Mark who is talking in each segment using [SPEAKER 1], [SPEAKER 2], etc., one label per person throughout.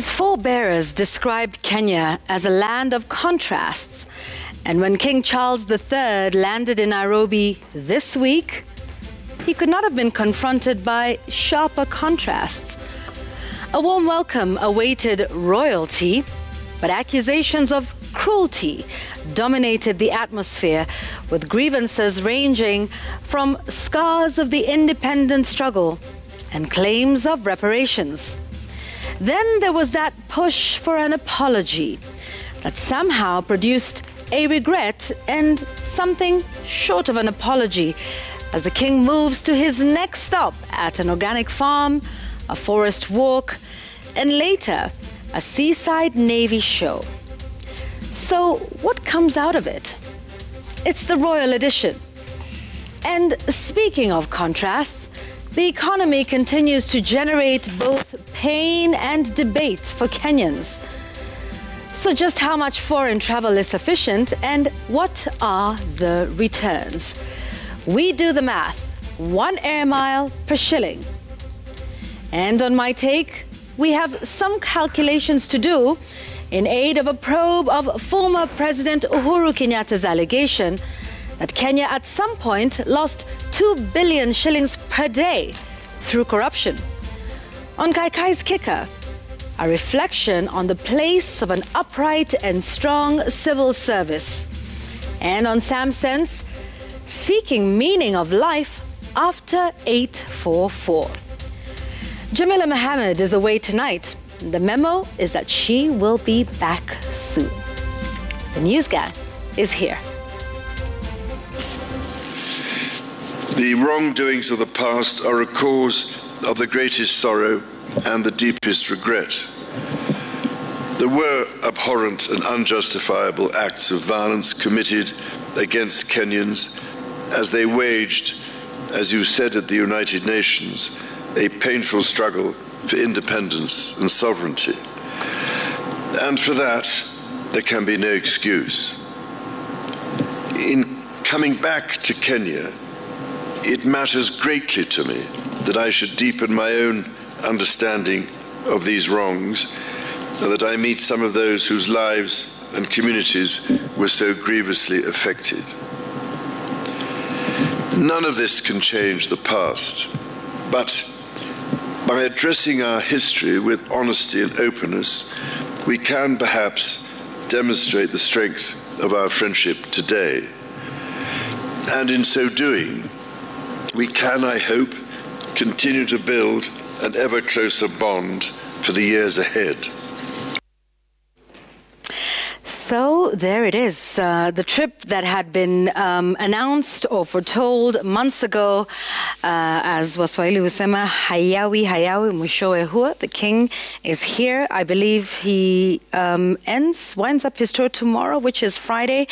[SPEAKER 1] His forebearers described Kenya as a land of contrasts. And when King Charles III landed in Nairobi this week, he could not have been confronted by sharper contrasts. A warm welcome awaited royalty, but accusations of cruelty dominated the atmosphere, with grievances ranging from scars of the independence struggle and claims of reparations. Then there was that push for an apology that somehow produced a regret and something short of an apology as the king moves to his next stop at an organic farm, a forest walk, and later a seaside navy show. So what comes out of it? It's the royal edition. And speaking of contrasts, the economy continues to generate both pain and debate for Kenyans. So just how much foreign travel is sufficient and what are the returns? We do the math, 1 air mile per shilling. And on My Take, we have some calculations to do in aid of a probe of former President Uhuru Kenyatta's allegation that Kenya at some point lost 2 billion shillings per day through corruption. On Kai Kai's Kicker, a reflection on the place of an upright and strong civil service. And on Sam Sense, seeking meaning of life after 844. Jamila Mohammed is away tonight. The memo is that she will be back soon. The NEWSGANG is here.
[SPEAKER 2] The wrongdoings of the past are a cause of the greatest sorrow and the deepest regret. There were abhorrent and unjustifiable acts of violence committed against Kenyans as they waged, as you said at the United Nations, a painful struggle for independence and sovereignty. And for that, there can be no excuse. In coming back to Kenya, it matters greatly to me that I should deepen my own understanding of these wrongs and that I meet some of those whose lives and communities were so grievously affected. None of this can change the past, but by addressing our history with honesty and openness, we can perhaps demonstrate the strength of our friendship today. And in so doing, we can, I hope, continue to build an ever closer bond for the years ahead.
[SPEAKER 1] So there it is, the trip that had been announced or foretold months ago, as Waswahili husema, hayawi mwishowe hua. The king is here. I believe he winds up his tour tomorrow, which is Friday.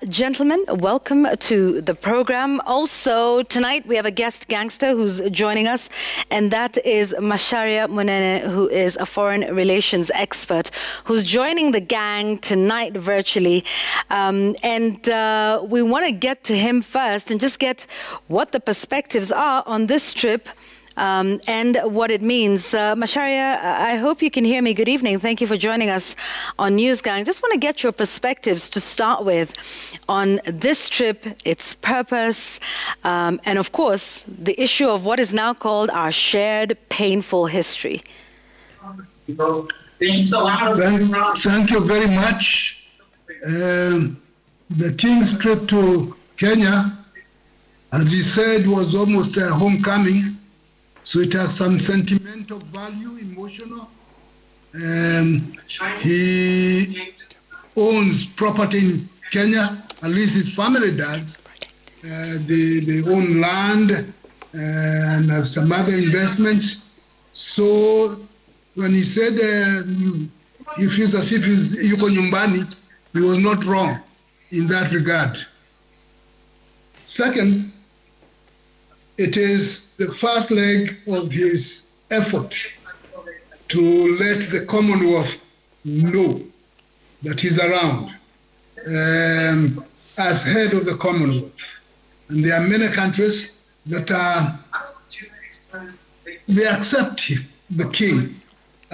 [SPEAKER 1] Gentlemen, welcome to the program. Also, tonight we have a guest gangster who's joining us, and that is Macharia Munene, who is a foreign relations expert, who's joining the gang tonight virtually, and we want to get to him first and just get what the perspectives are on this trip and what it means. Macharia, I hope you can hear me. Good evening. Thank you for joining us on NEWSGANG. Just want to get your perspectives to start with on this trip, its purpose, and of course, the issue of what is now called our shared painful history.
[SPEAKER 3] Thank you very much. The King's trip to Kenya, as he said, was almost a homecoming, so it has some sentimental value, emotional. He owns property in Kenya, at least his family does. They own land and have some other investments. So when he said he feels as if he's yuko nyumbani, he was not wrong in that regard. Second, it is the first leg of his effort to let the Commonwealth know that he's around as head of the Commonwealth. And there are many countries that they accept the king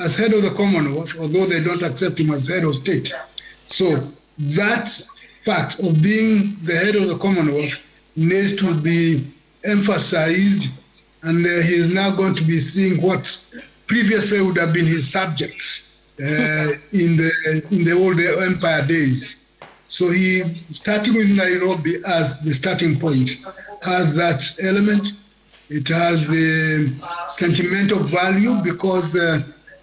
[SPEAKER 3] as head of the Commonwealth, although they don't accept him as head of state. So that fact of being the head of the Commonwealth needs to be emphasized, and he is now going to be seeing what previously would have been his subjects in the old empire days. So he, starting with Nairobi as the starting point, has that element. It has the sentimental value because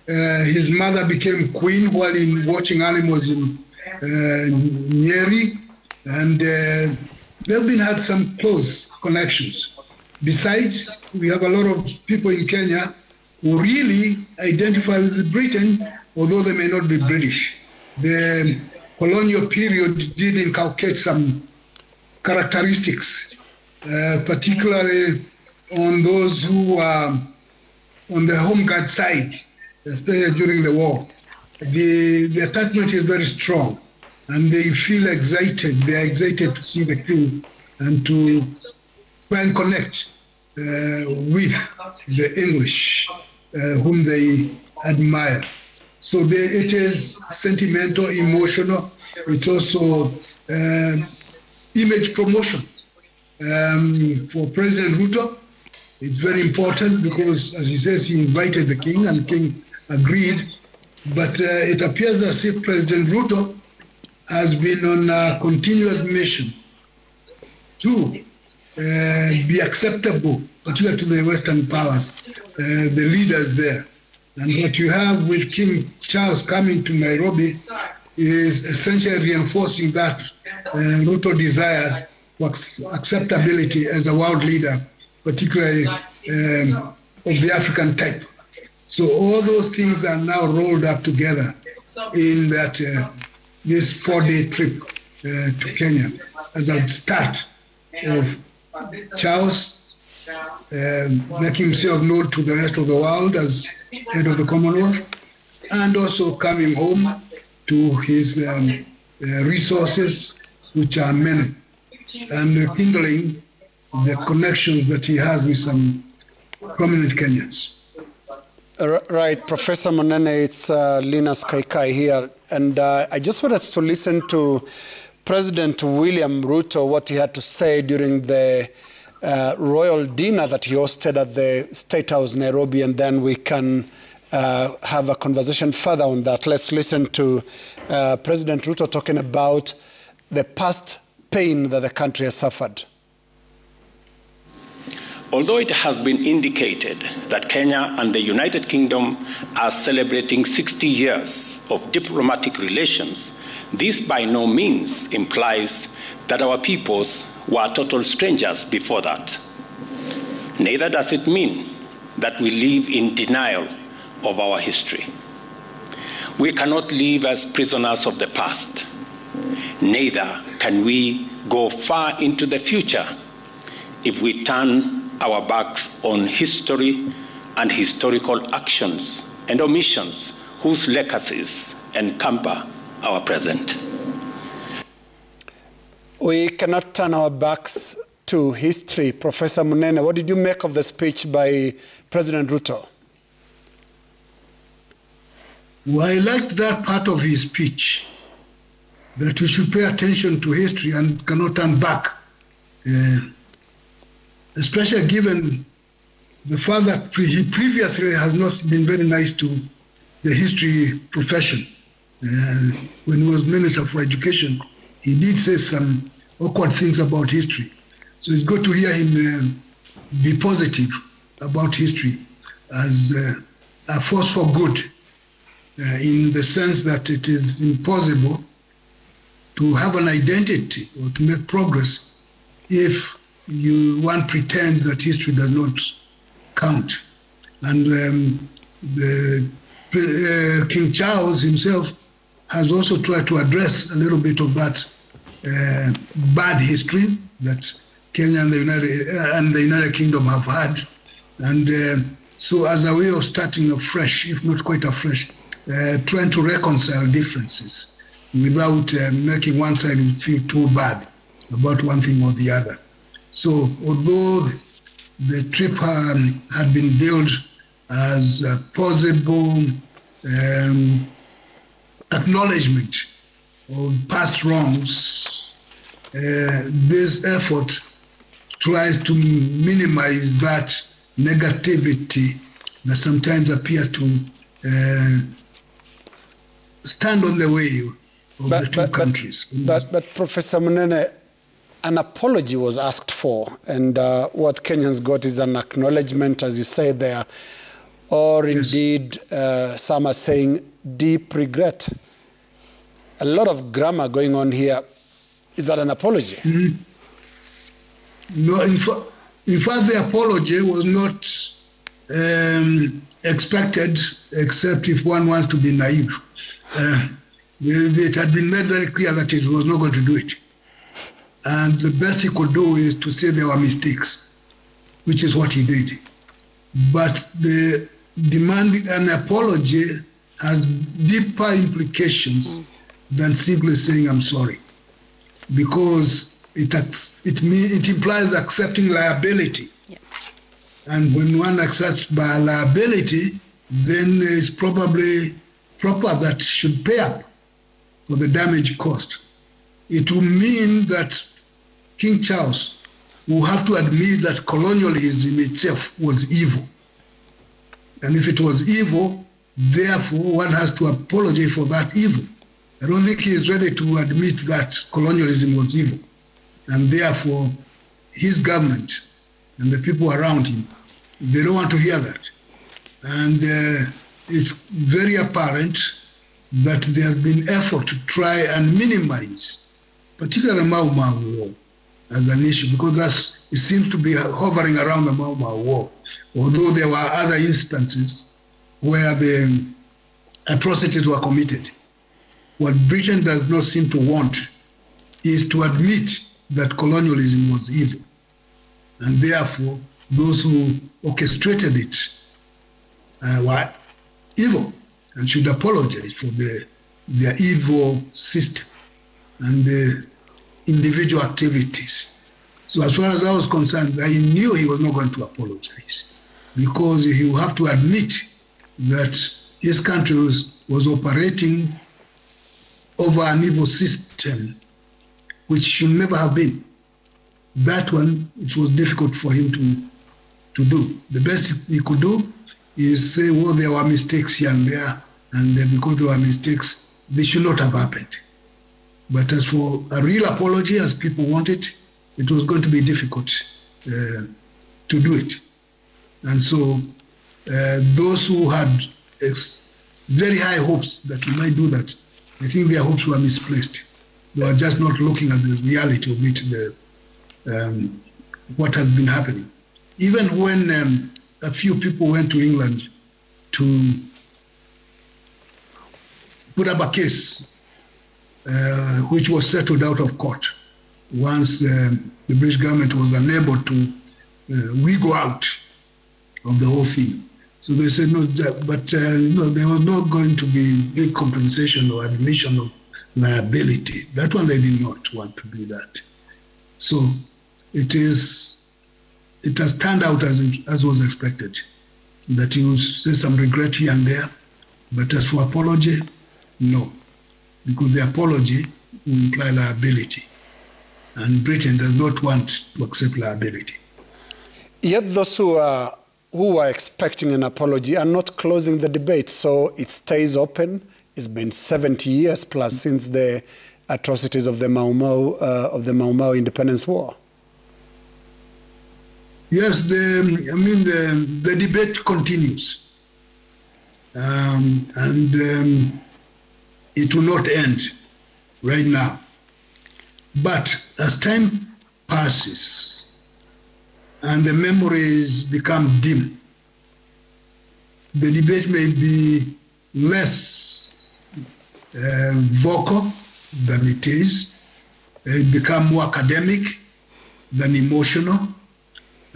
[SPEAKER 3] his mother became queen while in watching animals in Nyeri, and they've had some close connections. Besides, we have a lot of people in Kenya who really identify with Britain, although they may not be British. The colonial period did inculcate some characteristics, particularly on those who are on the home guard side, especially during the war. The attachment is very strong, and they feel excited. They are excited to see the king and to try and connect with the English, whom they admire. So it is sentimental, emotional. It's also image promotion. For President Ruto, it's very important because, as he says, he invited the king and the king agreed. But it appears as if President Ruto has been on a continuous mission to be acceptable, particularly to the Western powers, the leaders there. And what you have with King Charles coming to Nairobi is essentially reinforcing that Ruto desire for acceptability as a world leader, particularly of the African type. So all those things are now rolled up together in that this 4-day trip to Kenya as a start of Charles making himself known to the rest of the world as head of the Commonwealth, and also coming home to his resources, which are many, and rekindling the connections that he has with some prominent Kenyans.
[SPEAKER 4] Right, Professor Munene, it's Linus Kaikai here, and I just wanted to listen to President William Ruto, what he had to say during the royal dinner that he hosted at the State House, Nairobi, and then we can have a conversation further on that. Let's listen to President Ruto talking about the past pain that the country has suffered.
[SPEAKER 5] Although it has been indicated that Kenya and the United Kingdom are celebrating 60 years of diplomatic relations, this by no means implies that our peoples were total strangers before that. Neither does it mean that we live in denial of our history. We cannot live as prisoners of the past. Neither can we go far into the future if we turn our backs on history and historical actions and omissions whose legacies encumber our present.
[SPEAKER 4] We cannot turn our backs to history. Professor Munene, what did you make of the speech by President Ruto?
[SPEAKER 3] Well, I liked that part of his speech, that we should pay attention to history and cannot turn back. Especially given the fact that he previously has not been very nice to the history profession. When he was Minister for Education, he did say some awkward things about history. So it's good to hear him be positive about history as a force for good, in the sense that it is impossible to have an identity or to make progress if one pretends that history does not count. And King Charles himself has also tried to address a little bit of that bad history that Kenya and the United Kingdom have had. And so as a way of starting afresh, if not quite afresh, trying to reconcile differences without making one side feel too bad about one thing or the other. So although the trip had been billed as a possible acknowledgement of past wrongs, this effort tries to minimize that negativity that sometimes appears to stand on the way of the two countries.
[SPEAKER 4] But Professor Munene, an apology was asked for, and what Kenyans got is an acknowledgement, as you say there, or indeed some are saying deep regret. A lot of grammar going on here. Is that an apology?
[SPEAKER 3] Mm-hmm. No, in fact, the apology was not expected, except if one wants to be naive. It had been made very clear that he was not going to do it. And the best he could do is to say there were mistakes, which is what he did. But the demanding an apology has deeper implications than simply saying I'm sorry, because it implies accepting liability. Yeah. And when one accepts by liability, then it's probably proper that should pay up for the damage caused. It will mean that King Charles will have to admit that colonialism itself was evil. And if it was evil, therefore one has to apologize for that evil. I don't think he is ready to admit that colonialism was evil. And therefore, his government and the people around him, they don't want to hear that. And it's very apparent that there has been effort to try and minimize, particularly the Mau Mau War, as an issue, because it seems to be hovering around the Mau Mau War, although there were other instances where the atrocities were committed. What Britain does not seem to want is to admit that colonialism was evil. And therefore, those who orchestrated it were evil and should apologize for their evil system and the individual activities. So as far as I was concerned, I knew he was not going to apologize, because he would have to admit that his country was operating over an evil system, which should never have been. That one, it was difficult for him to do. The best he could do is say, well, there were mistakes here and there, and because there were mistakes, they should not have happened. But as for a real apology, as people wanted, it was going to be difficult to do it. And so those who had very high hopes that he might do that, I think their hopes were misplaced. They were just not looking at the reality of it, what has been happening. Even when a few people went to England to put up a case which was settled out of court once the British government was unable to wiggle out of the whole thing. So they said, no, but no, there was not going to be big compensation or admission of liability. That one they did not want to do that. So it has turned out as was expected, that you say some regret here and there, but as for apology, no, because the apology will imply liability, and Britain does not want to accept liability.
[SPEAKER 4] Yet those who are expecting an apology are not closing the debate, so it stays open. It's been 70 years plus since the atrocities of the Mau Mau Independence War.
[SPEAKER 3] Yes, the debate continues, and it will not end right now. But as time passes and the memories become dim, the debate may be less vocal than it is. It become more academic than emotional.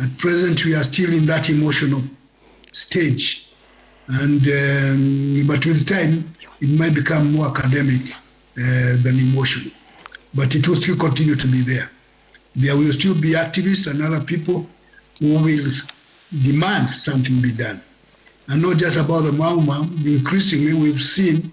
[SPEAKER 3] At present, we are still in that emotional stage, and but with time, it might become more academic than emotional. But it will still continue to be there. There will still be activists and other people who will demand something be done. and not just about the Mau Mau. Increasingly, we've seen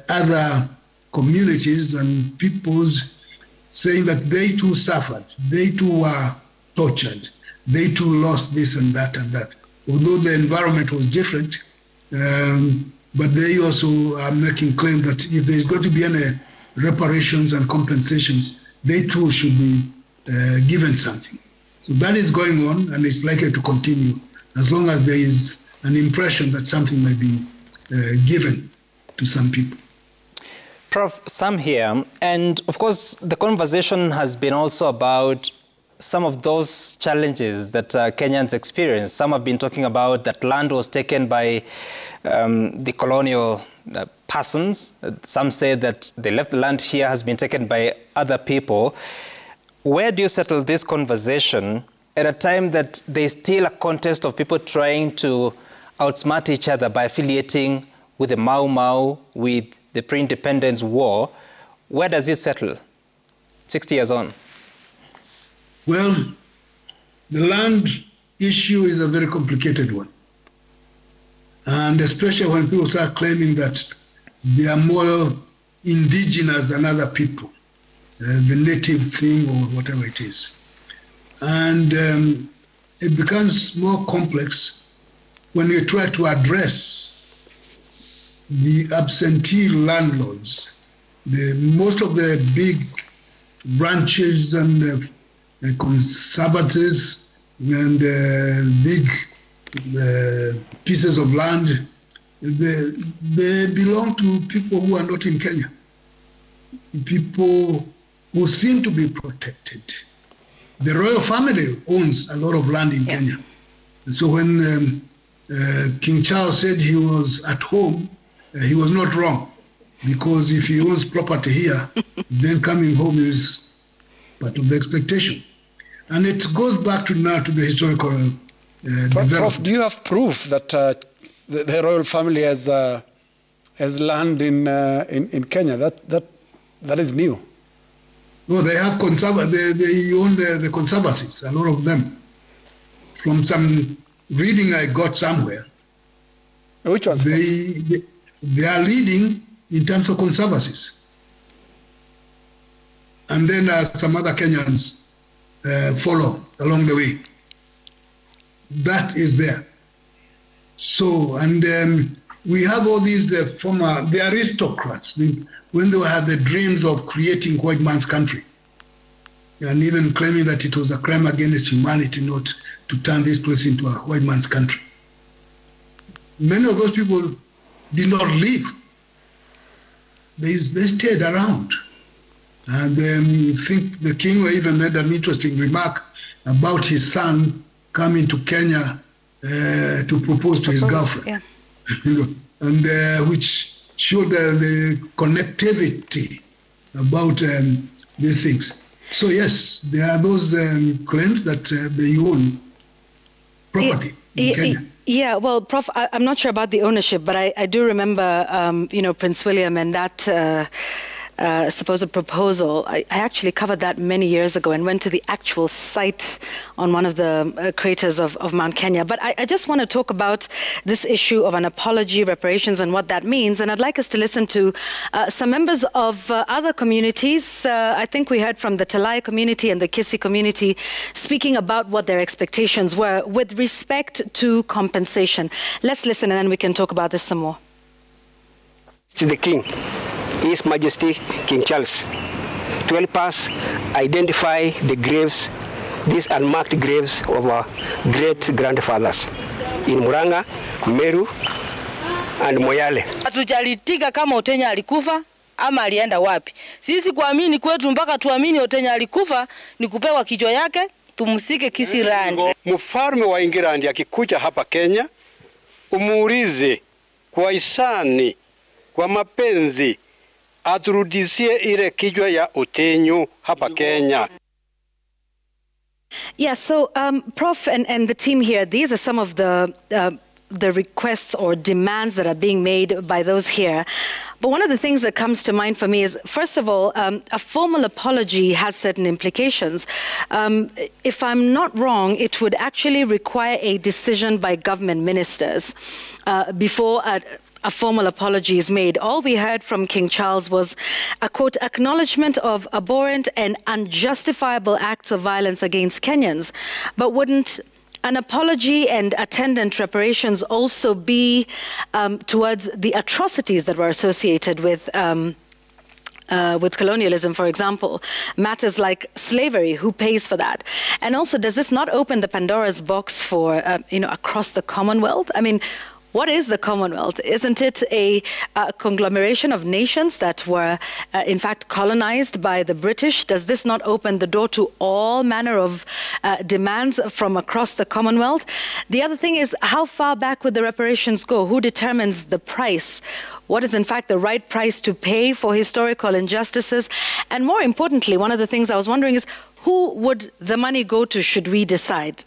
[SPEAKER 3] other communities and peoples saying that they too suffered, they too were tortured, they too lost this and that and that. Although the environment was different, but they also are making claim that if there's going to be any reparations and compensations, they too should be given something. So that is going on, and it's likely to continue as long as there is an impression that something may be given to some people.
[SPEAKER 6] Prof, Sam here, and of course the conversation has been also about some of those challenges that Kenyans experience. Some have been talking about that land was taken by the colonial persons. Some say that they left the land here has been taken by other people. Where do you settle this conversation at a time that there's still a contest of people trying to outsmart each other by affiliating with the Mau Mau, with the pre-independence war? Where does it settle 60 years on?
[SPEAKER 3] Well, the land issue is a very complicated one. And especially when people start claiming that they are more indigenous than other people, the native thing or whatever it is. And it becomes more complex when you try to address the absentee landlords. Most of the big branches and the conservatives and big pieces of land, they belong to people who are not in Kenya, people who seem to be protected. The royal family owns a lot of land in Kenya. And so when King Charles said he was at home, he was not wrong, because if he owns property here, then coming home is part of the expectation. And it goes back to now to the historical development.
[SPEAKER 4] Prof, do you have proof that the royal family has land in Kenya? That is new.
[SPEAKER 3] No, they have they own the conservancies, a lot of them. From some reading I got somewhere.
[SPEAKER 4] Which ones?
[SPEAKER 3] They are leading in terms of conservancies. And then some other Kenyans follow along the way. That is there. So, and we have all these the aristocrats, when they had the dreams of creating white man's country, and even claiming that it was a crime against humanity not to turn this place into a white man's country. Many of those people did not leave. They stayed around. And I think the king even made an interesting remark about his son coming to Kenya to propose to his girlfriend. Yeah. And which showed the connectivity about these things. So yes, there are those claims that they own property in Kenya.
[SPEAKER 1] Yeah, well, Prof, I'm not sure about the ownership, but I do remember, you know, Prince William and that supposed proposal. I actually covered that many years ago and went to the actual site on one of the craters of Mount Kenya. But I just want to talk about this issue of an apology, reparations, and what that means. And I'd like us to listen to some members of other communities. I think we heard from the Talai community and the Kisii community speaking about what their expectations were with respect to compensation. Let's listen and then we can talk about this some more.
[SPEAKER 7] To the King, His Majesty King Charles, to help us identify the graves, these unmarked graves of our great-grandfathers in Murang'a, Meru, and Moyale.
[SPEAKER 8] Hatujalitika kama Otenya alikufa ama alienda wapi. Sisi kuamini kwetu mpaka tuamini Otenya alikufa ni kupewa kichwa yake tumsike Kisirani.
[SPEAKER 9] Mfalme wa England akikuja hapa Kenya, umuulize kwa hisani, kwa mapenzi, aturudishie ile kichwa ya Otenyo hapa Kenya.
[SPEAKER 1] Yeah, so Prof and the team here, these are some of the requests or demands that are being made by those here. But one of the things that comes to mind for me is, first of all, a formal apology has certain implications. If I'm not wrong, it would actually require a decision by government ministers before a formal apology is made. All we heard from King Charles was a, quote, acknowledgement of abhorrent and unjustifiable acts of violence against Kenyans. But wouldn't an apology and attendant reparations also be towards the atrocities that were associated with colonialism, for example, matters like slavery, who pays for that? And also, does this not open the Pandora's box for, across the Commonwealth? I mean, what is the Commonwealth? Isn't it a conglomeration of nations that were, in fact, colonized by the British? Does this not open the door to all manner of demands from across the Commonwealth? The other thing is, how far back would the reparations go? Who determines the price? What is, in fact, the right price to pay for historical injustices? And more importantly, one of the things I was wondering is, who would the money go to, should we decide?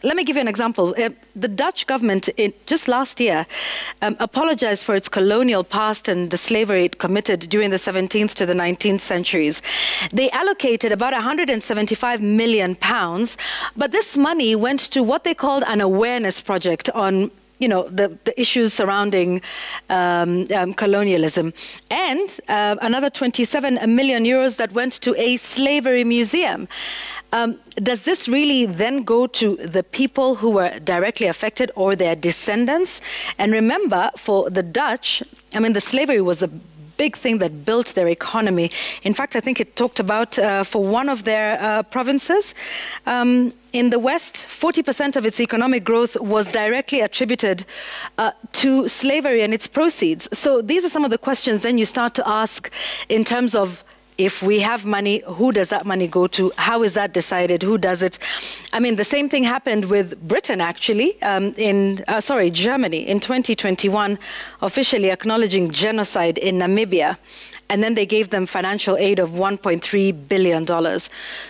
[SPEAKER 1] Let me give you an example. The Dutch government, just last year, apologized for its colonial past and the slavery it committed during the 17th to the 19th centuries. They allocated about £175 million, but this money went to what they called an awareness project on the issues surrounding colonialism, and another 27 million euros that went to a slavery museum. Does this really then go to the people who were directly affected or their descendants? And remember, for the Dutch, I mean, the slavery was a big thing that built their economy. In fact, I think it talked about for one of their provinces, in the West, 40% of its economic growth was directly attributed to slavery and its proceeds. So these are some of the questions then you start to ask in terms of, if we have money, who does that money go to? How is that decided? Who does it? I mean, the same thing happened with Britain, actually, Germany in 2021, officially acknowledging genocide in Namibia. And then they gave them financial aid of $1.3 billion.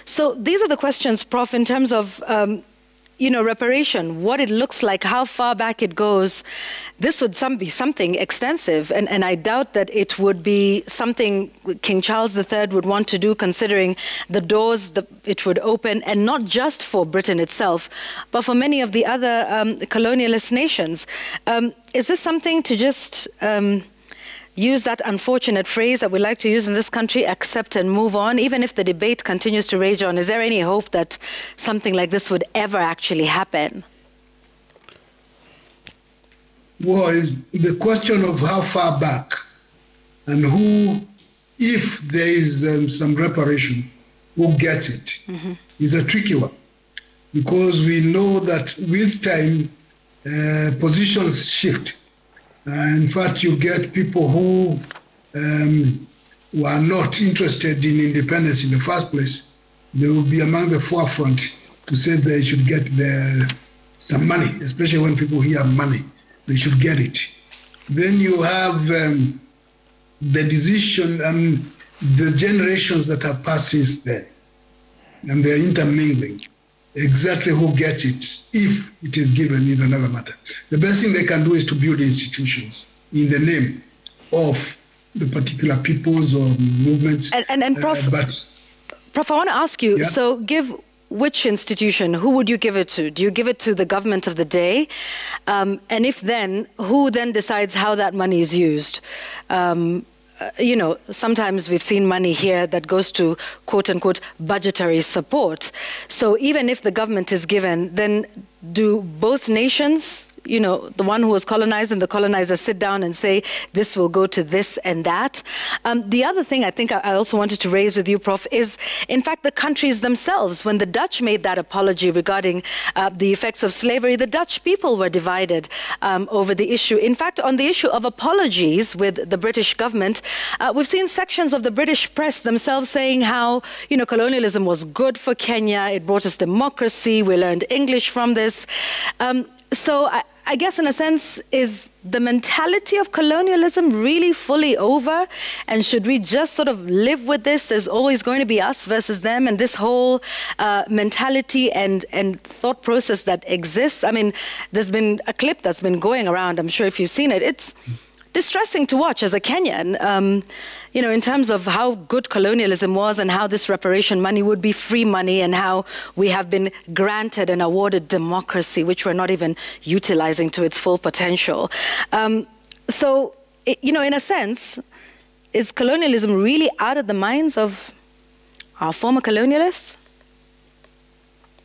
[SPEAKER 1] So these are the questions, Prof, in terms of reparation, what it looks like, how far back it goes. This would be something extensive, and I doubt that it would be something King Charles III would want to do, considering the doors that it would open, and not just for Britain itself, but for many of the other colonialist nations. Is this something to just use that unfortunate phrase that we like to use in this country, accept and move on, even if the debate continues to rage on? Is there any hope that something like this would ever actually happen?
[SPEAKER 3] Well, the question of how far back and who, if there is some reparation, who gets it, is a tricky one. Because we know that with time, positions shift. In fact, you get people who were not interested in independence in the first place. They will be among the forefront to say they should get some money, especially when people hear money, they should get it. Then you have the decision and the generations that have passed since then, and they're intermingling. Exactly who gets it, if it is given, is another matter. The best thing they can do is to build institutions in the name of the particular peoples or movements.
[SPEAKER 1] And Prof, I want to ask you, so give which institution, who would you give it to? Do you give it to the government of the day? And if then, who then decides how that money is used? Sometimes we've seen money here that goes to, quote unquote, budgetary support. So even if the government is given, then do both nations, the one who was colonized and the colonizer, sit down and say, this will go to this and that? The other thing I think I also wanted to raise with you, Prof, is, in fact, the countries themselves. When the Dutch made that apology regarding the effects of slavery, the Dutch people were divided over the issue. In fact, on the issue of apologies with the British government, we've seen sections of the British press themselves saying how, colonialism was good for Kenya, it brought us democracy, we learned English from this. So I guess, in a sense, is the mentality of colonialism really fully over? And should we just sort of live with this? There's always going to be us versus them, and this whole mentality and thought process that exists. I mean, there's been a clip that's been going around, I'm sure if you've seen it. It's distressing to watch as a Kenyan, you know, in terms of how good colonialism was and how this reparation money would be free money and how we have been granted and awarded democracy, which we're not even utilizing to its full potential. So, you know, in a sense, is colonialism really out of the minds of our former colonialists?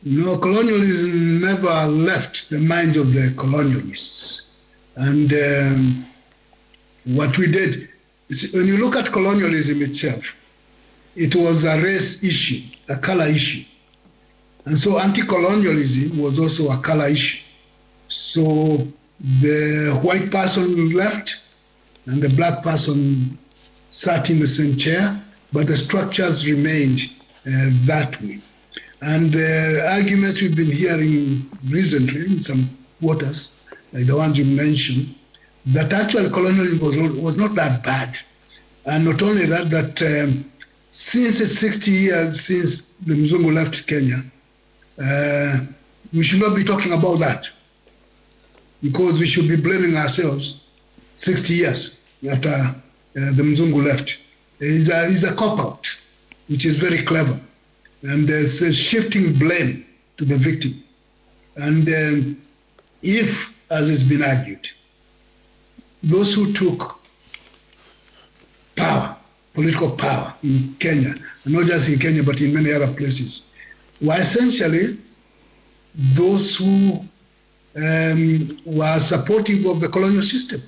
[SPEAKER 3] No, colonialism never left the minds of the colonialists. And what we did, is when you look at colonialism itself, it was a race issue, a color issue. And so anti-colonialism was also a color issue. So the white person left and the black person sat in the same chair, but the structures remained that way. And the arguments we've been hearing recently in some quarters, like the ones you mentioned, that actual colonialism was not that bad. And not only that, since it's 60 years since the Mzungu left Kenya, we should not be talking about that, because we should be blaming ourselves 60 years after the Mzungu left. It's a cop-out, which is very clever. And there's a shifting blame to the victim. And if, as has been argued, those who took power, political power in Kenya, and not just in Kenya, but in many other places, were essentially those who were supportive of the colonial system.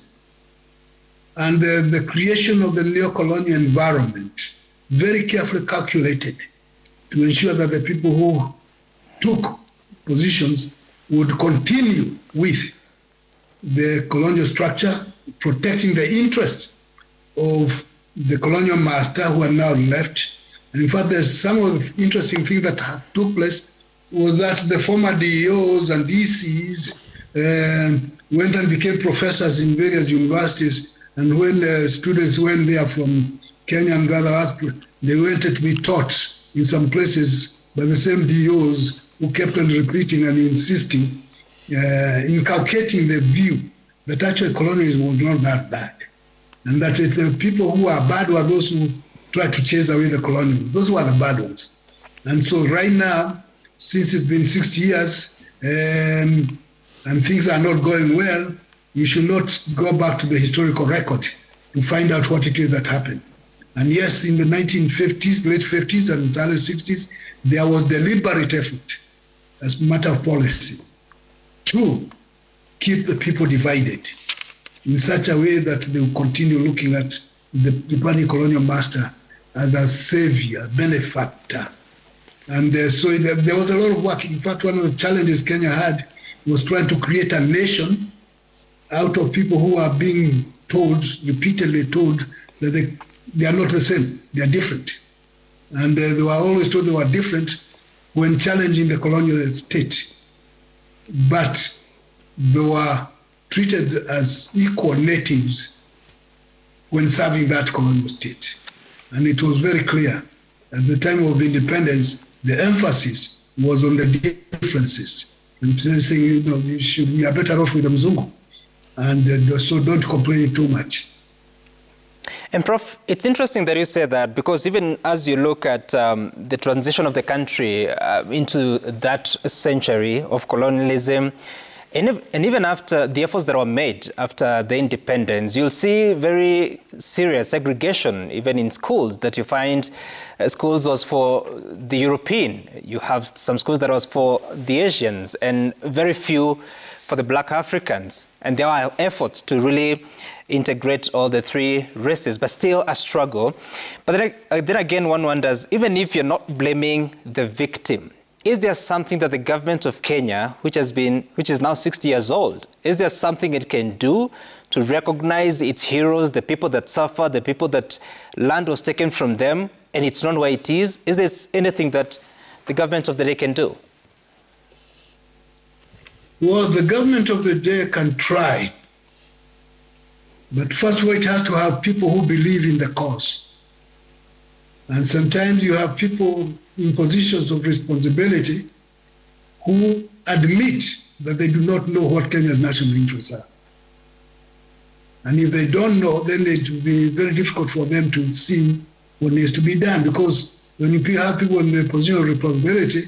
[SPEAKER 3] And the creation of the neo-colonial environment, very carefully calculated to ensure that the people who took positions would continue with the colonial structure, protecting the interests of the colonial master who are now left. And in fact, there's some of the interesting things that took place was that the former DEOs and DCs went and became professors in various universities. And when students went there from Kenya and other places, they went to be taught in some places by the same DOs who kept on repeating and insisting, inculcating the view that actually colonialism was not that bad. And that the people who are bad were those who tried to chase away the colonialists. Those were the bad ones. And so right now, since it's been 60 years and things are not going well, you should not go back to the historical record to find out what it is that happened. And yes, in the 1950s, late 50s and early 60s, there was deliberate effort as a matter of policy to keep the people divided in such a way that they will continue looking at the departing colonial master as a savior, benefactor. And so there was a lot of work. In fact, one of the challenges Kenya had was trying to create a nation out of people who are being told, repeatedly told, that they are not the same, they are different. And they were always told they were different when challenging the colonial state. But they were treated as equal natives when serving that colonial state. And it was very clear at the time of independence, the emphasis was on the differences. And saying, you know, we are better off with the Mzungu. And so don't complain too much.
[SPEAKER 6] And Prof, it's interesting that you say that, because even as you look at the transition of the country into that century of colonialism, and even after the efforts that were made after the independence, you'll see very serious segregation, even in schools, that you find schools was for the European. You have some schools that was for the Asians, and very few for the Black Africans. And there are efforts to really integrate all the three races, but still a struggle. But then again, one wonders, even if you're not blaming the victim, is there something that the government of Kenya, which is now 60 years old, is there something it can do to recognize its heroes, the people that suffer, the people that land was taken from them, and it's not where it is? Is there anything that the government of the day can do?
[SPEAKER 3] Well, the government of the day can try. But first of all, it has to have people who believe in the cause. And sometimes you have people in positions of responsibility who admit that they do not know what Kenya's national interests are. And if they don't know, then it will be very difficult for them to see what needs to be done. Because when you have people in the position of responsibility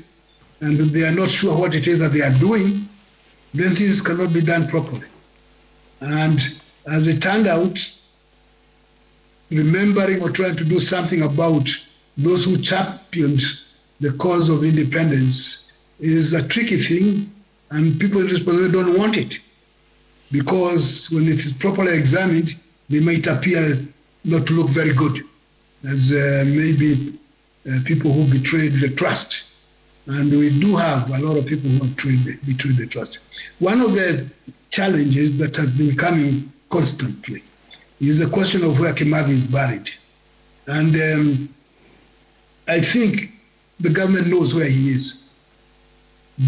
[SPEAKER 3] and they are not sure what it is that they are doing, then things cannot be done properly. And as it turned out, remembering or trying to do something about those who championed the cause of independence is a tricky thing, and people responsible don't want it, because when it is properly examined, they might appear not to look very good, as maybe people who betrayed the trust. And we do have a lot of people who have betrayed the trust. One of the challenges that has been coming constantly is the question of where Kimathi is buried. And I think the government knows where he is,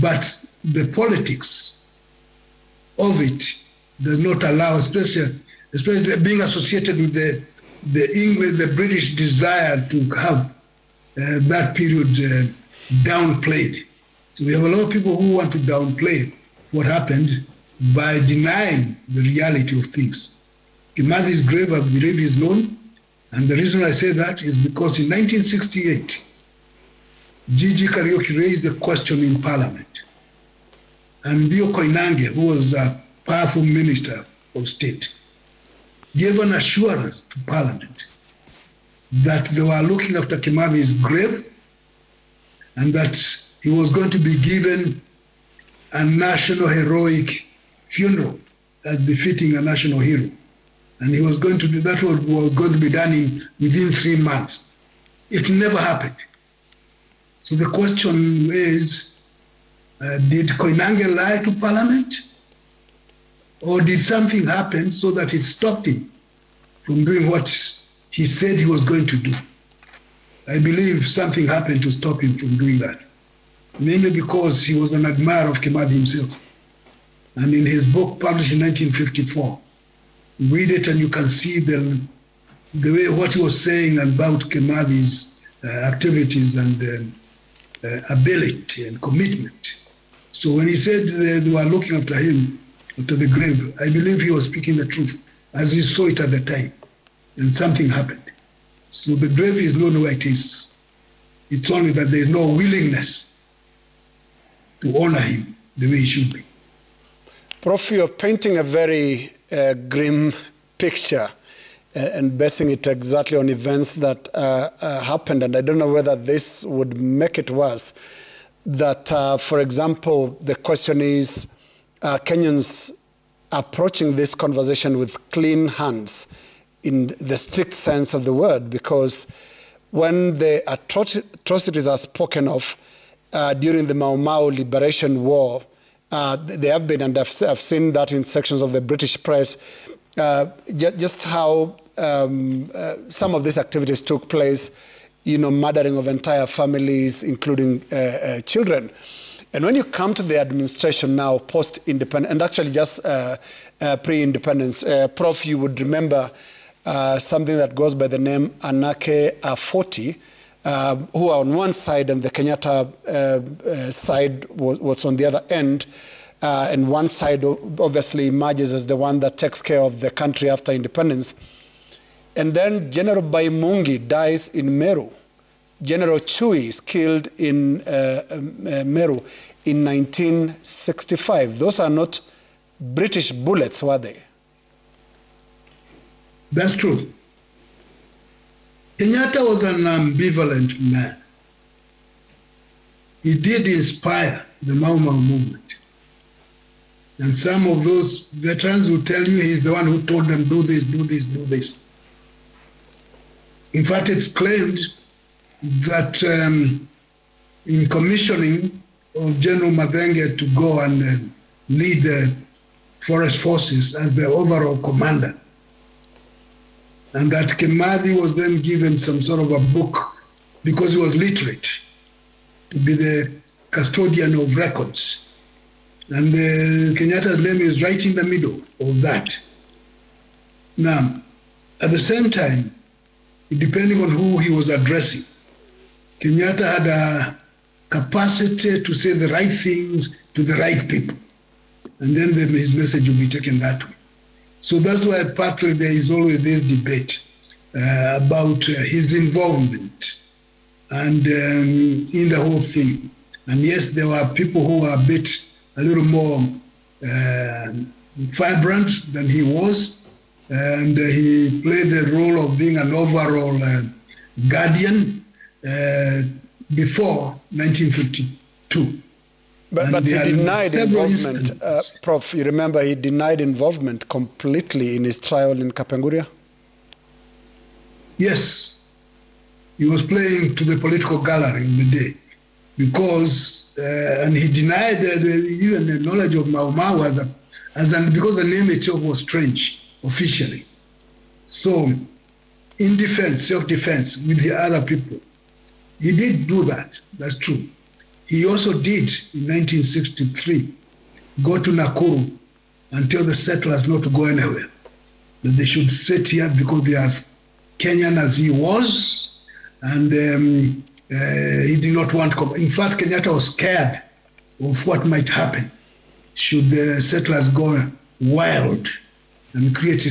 [SPEAKER 3] but the politics of it does not allow, especially being associated with the English, the British desire to have that period downplayed. So we have a lot of people who want to downplay what happened by denying the reality of things. Kimathi's grave, I believe, is known, and the reason I say that is because in 1968, GG Kariuki raised a question in Parliament, and Mbiu Koinange, who was a powerful minister of state, gave an assurance to Parliament that they were looking after Kimathi's grave and that he was going to be given a national heroic funeral as befitting a national hero. And he was going to do that, was going to be done within 3 months. It never happened. So the question is, did Koinange lie to Parliament? Or did something happen so that it stopped him from doing what he said he was going to do? I believe something happened to stop him from doing that, mainly because he was an admirer of Kimathi himself. And in his book published in 1954, read it and you can see the way what he was saying about Kimathi's activities and ability and commitment. So when he said they were looking after him, after the grave, I believe he was speaking the truth as he saw it at the time, and something happened. So the grave is known where it is. It's only that there is no willingness to honor him the way he should be.
[SPEAKER 4] Prof, you're painting a very grim picture and basing it exactly on events that happened, and I don't know whether this would make it worse. That, for example, the question is, Kenyans approaching this conversation with clean hands in the strict sense of the word, because when the atrocities are spoken of during the Mau Mau Liberation War, they have been, and I've seen that in sections of the British press, just how some of these activities took place, you know, murdering of entire families, including children. And when you come to the administration now, post-independence, and actually just pre-independence, Prof, you would remember something that goes by the name Anake Afoti, who are on one side and the Kenyatta side was on the other end. And one side obviously emerges as the one that takes care of the country after independence. And then General Baimungi dies in Meru. General Chui is killed in Meru in 1965. Those are not British bullets, were they?
[SPEAKER 3] That's true. Kenyatta was an ambivalent man. He did inspire the Mau Mau movement. And some of those veterans will tell you he's the one who told them, do this, do this, do this. In fact, it's claimed that in commissioning of General Mathenge to go and lead the forest forces as the overall commander, and that Kimathi was then given some sort of a book because he was literate to be the custodian of records. And Kenyatta's name is right in the middle of that. Now, at the same time, depending on who he was addressing, Kenyatta had a capacity to say the right things to the right people. And then his message will be taken that way. So that's why partly there is always this debate about his involvement and in the whole thing. And yes, there were people who were a little more vibrant than he was, and he played the role of being an overall guardian before 1952.
[SPEAKER 4] But he denied involvement, Prof. You remember he denied involvement completely in his trial in Kapenguria?
[SPEAKER 3] Yes. He was playing to the political gallery in the day because, and he denied even the knowledge of Mau Mau because the name itself was strange officially. So, in defense, self-defense with the other people, he did do that. That's true. He also did, in 1963, go to Nakuru and tell the settlers not to go anywhere, that they should sit here because they are as Kenyan as he was, and he did not want to. In fact, Kenyatta was scared of what might happen should the settlers go wild and create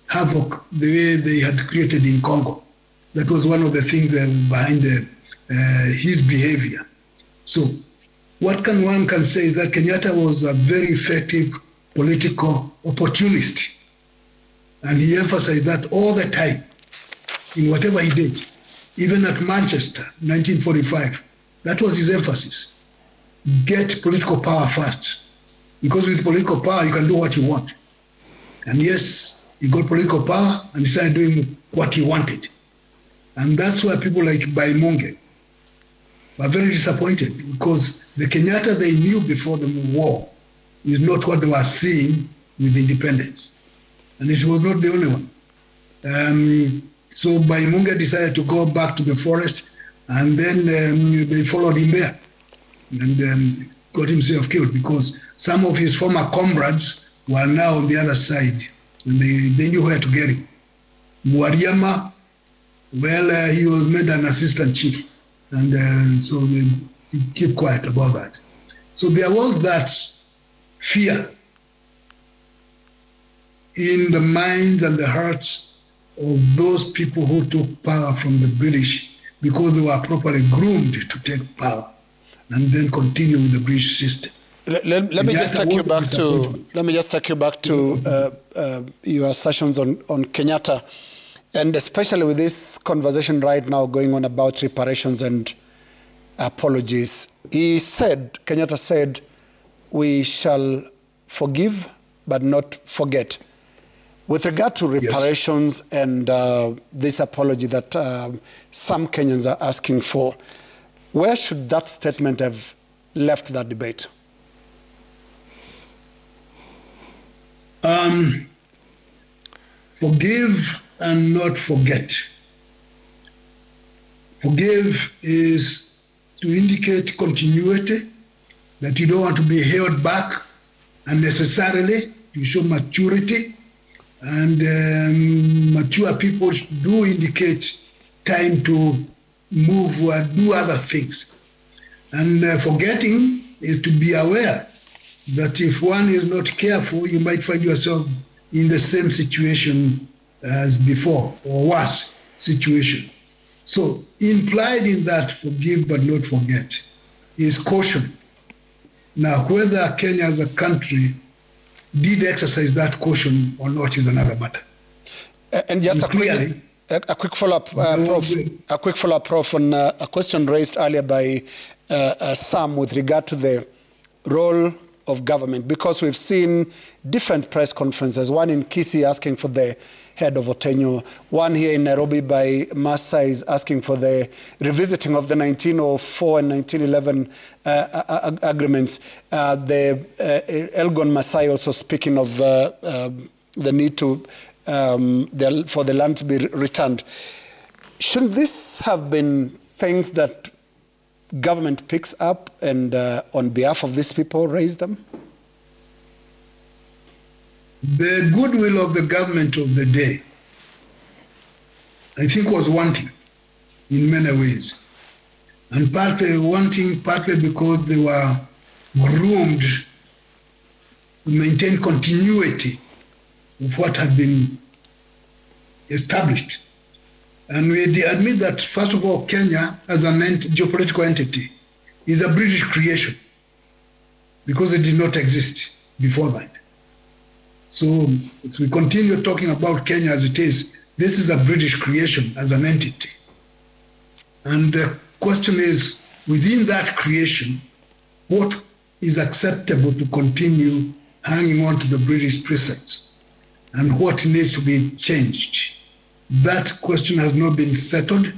[SPEAKER 3] havoc the way they had created in Congo. That was one of the things behind his behavior. So what one can say is that Kenyatta was a very effective political opportunist. And he emphasized that all the time in whatever he did, even at Manchester, 1945. That was his emphasis. Get political power first. Because with political power, you can do what you want. And yes, he got political power and he started doing what he wanted. And that's why people like Baimunge were very disappointed, because the Kenyatta they knew before the war is not what they were seeing with independence. And it was not the only one. So Baimunge decided to go back to the forest, and then they followed him there and got himself killed, because some of his former comrades were now on the other side, and they knew where to get him. Mwariama, well, he was made an assistant chief. And so they keep quiet about that. So there was that fear in the minds and the hearts of those people who took power from the British, because they were properly groomed to take power and then continue with the British system.
[SPEAKER 4] Let me just take you back to your assertions on Kenyatta. And especially with this conversation right now going on about reparations and apologies, Kenyatta said, we shall forgive but not forget. With regard to reparations and this apology that some Kenyans are asking for, where should that statement have left that debate?
[SPEAKER 3] Forgive and not forget. Forgive is to indicate continuity, that you don't want to be held back unnecessarily. You show maturity, and mature people do indicate time to move or do other things. And forgetting is to be aware that if one is not careful, you might find yourself in the same situation as before, or worse situation. So implied in that forgive but not forget is caution. Now, whether Kenya as a country did exercise that caution or not is another matter.
[SPEAKER 4] And just a quick follow-up, Prof, on a question raised earlier by Sam with regard to the role of government, because we've seen different press conferences, one in Kisii asking for the head of Otenyo, one here in Nairobi by Massa is asking for the revisiting of the 1904 and 1911 agreements. Elgon Masai also speaking of the need to for the land to be returned. Shouldn't this have been things that government picks up and on behalf of these people raise them?
[SPEAKER 3] The goodwill of the government of the day, I think, was wanting in many ways. And partly wanting, partly because they were groomed to maintain continuity of what had been established. And we admit that, first of all, Kenya as a geopolitical entity is a British creation because it did not exist before that. So as we continue talking about Kenya as it is, this is a British creation as an entity. And the question is, within that creation, what is acceptable to continue hanging on to the British precepts and what needs to be changed? That question has not been settled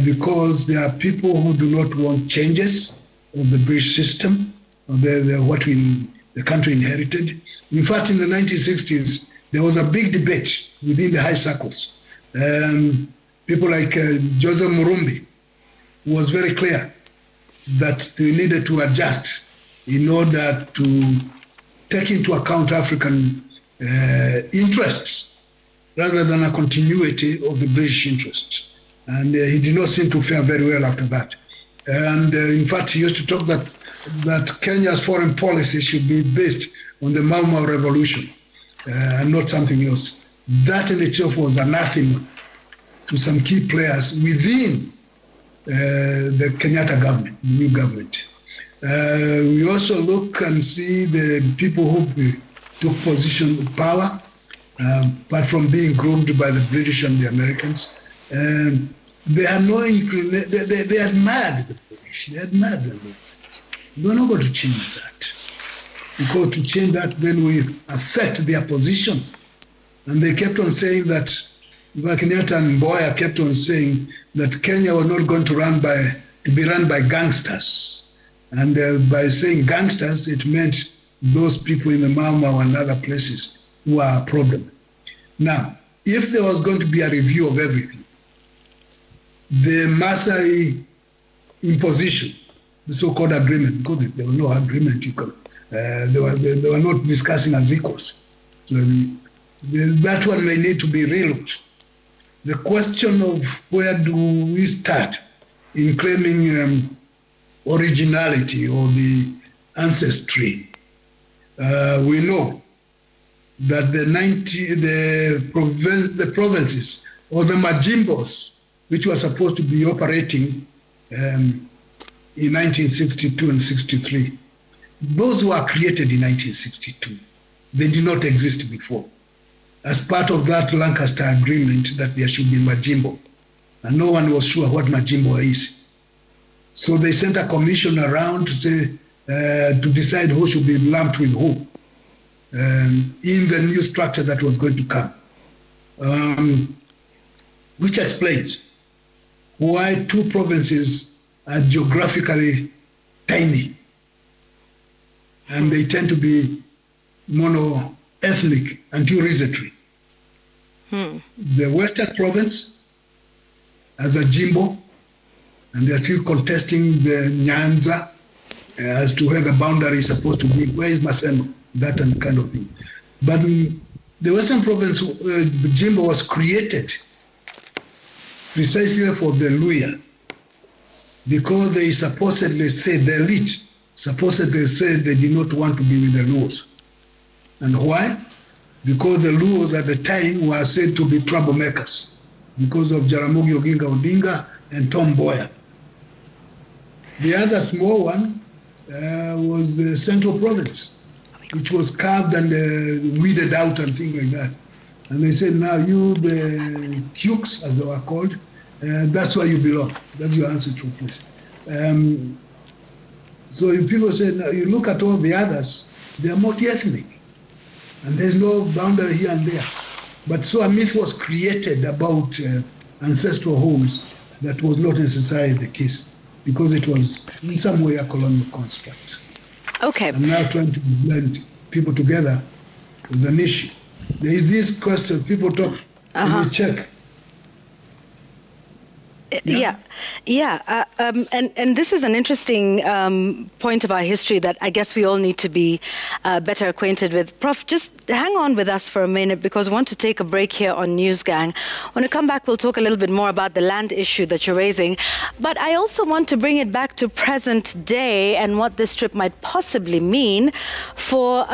[SPEAKER 3] because there are people who do not want changes of the British system, of the country inherited. In fact, in the 1960s, there was a big debate within the high circles. People like Joseph Murumbi was very clear that they needed to adjust in order to take into account African interests rather than a continuity of the British interests. And he did not seem to fare very well after that. And in fact, he used to talk that Kenya's foreign policy should be based on the Mau Mau revolution and not something else. That in itself was anathema to some key players within the Kenyatta government, the new government. We also look and see the people who took position of power, apart from being groomed by the British and the Americans. They had no inclination, they admired the British, they admired them. We're not going to change that. Because to change that, then we affect their positions. And they kept on saying that, Kenyatta and Mboya kept on saying that Kenya was not going to be run by gangsters. And by saying gangsters, it meant those people in the Mau Mau and other places who are a problem. Now, if there was going to be a review of everything, the Maasai imposition, the so-called agreement, because there was no agreement, they were not discussing as equals. So, that one may need to be relooked. The question of where do we start in claiming originality or the ancestry, we know that the provinces or the majimbos, which were supposed to be operating in 1962 and 63, those were created in 1962. They did not exist before. As part of that Lancaster agreement that there should be Majimbo, and no one was sure what Majimbo is. So they sent a commission around to say, to decide who should be lumped with who in the new structure that was going to come, which explains why two provinces are geographically tiny and they tend to be mono-ethnic until recently. The Western Province as a Jimbo, and they're still contesting the Nyanza as to where the boundary is supposed to be. Where is Maseno? That and kind of thing. But the Western Province, Jimbo was created precisely for the Luya, because they supposedly said, the elite supposedly said they did not want to be with the Luos. And why? Because the Luos at the time were said to be troublemakers because of Jaramogi Oginga Odinga and Tom Mboya. The other small one was the Central Province, which was carved and weeded out and things like that. And they said, now you, the Cukes, as they were called, that's where you belong. That's your ancestral place. So if people say, now you look at all the others, they are multi-ethnic. And there's no boundary here and there. But so a myth was created about ancestral homes that was not necessarily the case, because it was in some way a colonial construct.
[SPEAKER 1] Okay.
[SPEAKER 3] I'm now trying to blend people together with an issue. There is this question, people talk, we check.
[SPEAKER 1] And this is an interesting point of our history that I guess we all need to be better acquainted with. Prof, just hang on with us for a minute because we want to take a break here on NEWSGANG. When we come back, we'll talk a little bit more about the land issue that you're raising. But I also want to bring it back to present day and what this trip might possibly mean for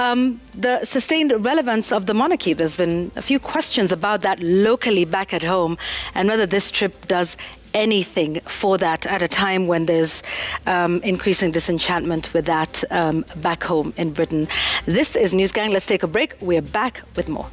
[SPEAKER 1] the sustained relevance of the monarchy. There's been a few questions about that locally back at home and whether this trip does anything for that at a time when there's increasing disenchantment with that back home in Britain. This is NEWSGANG. Let's take a break. We're back with more.